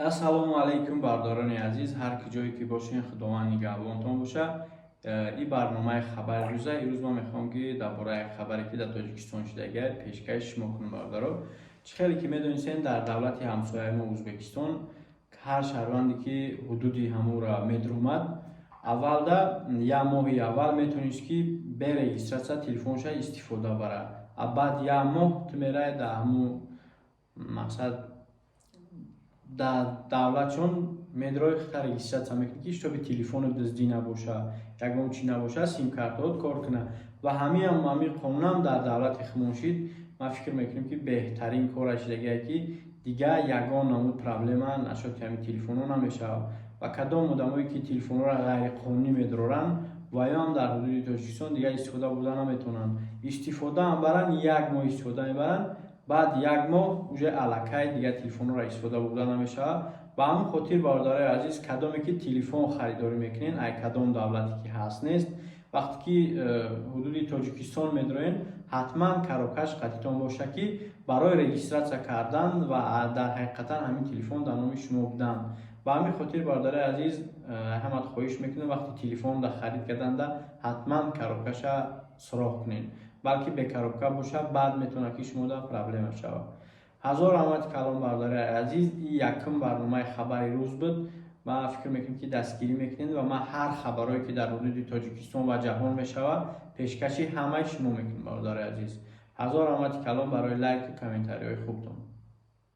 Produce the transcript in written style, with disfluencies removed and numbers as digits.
ассалому алайкум бардорони азиз, ҳар ки ҷое ки бошен худованд нигаҳбонтон боша. И барномаи хабари рӯза. Имрӯз мо мехоҳам ки дар бораи хабаре ки дар Тоҷикистон шудага пешкаш шумо кунам бардоро. Чӣ хеле ки медонисен дар давлати ҳамсояи мо Ӯзбекистон ҳар шаҳрванде ки ҳудуди ҳамура медрӯмад, аввалда як моҳи аввал метавонист ки бе регистратсия телефонша истифода барад. Баъд як моҳ ту мераи дар ҳамун мақсад дар давлатшон медрои хита регистратсия мекунӣ ки штоби телефону дуздӣ набоша, ягон чӣ набоша, сим-картаот кор кунад. Ва ҳамин қонунам дар давлати химон шид. Ман фикр мекунам ки беҳтарин кораш шудагае ки дигар ягон намуд проблема нашод ки ҳамин телефонҳо намешавад. Ва кадом одамое ки телефонҳоро ғайриқонунӣ медоранд ва ё ҳам дар ҳудуди Тоҷикистон дигар истифода бурда наметавонанд. Истифода ҳам баранд, як моҳ истифода мебаранд, баъд як моҳ уже аллакай дигар телефонҳоро истифода бурда намешавад. Ба ҳамин хотир бародарои азиз, кадоме ки телефон харидорӣ мекунед, ай кадом давлате ки ҳаст нест, вақте ки ҳудуди Тоҷикистон медроен, ҳатман карокаш қадитон боша ки барои регистратсия кардан ва дар ҳақиқатан ҳамин телефон дар номи шумо будан. Ба ҳамин хотир бародарои азиз, ҳамат хоҳиш мекунам вақте телефон дар харид карданда ҳатман карокаша суроғ кунед, балки бе коробка боша, баъд метавонад ки шумо дар проблема шавад. ҳазор раҳмати калом бародарои азиз, ин якум барномаи хабари рӯз буд. Ман фикр мекунам ки дастгирӣ мекунед ва ман ҳар хабарое ки дар ҳудуди Тоҷикистон ва ҷаҳон мешавад пешкаши ҳамаи шумо мекунам бародарои азиз. ҳазор раҳмати калом барои лайку комментариҳои хубтон.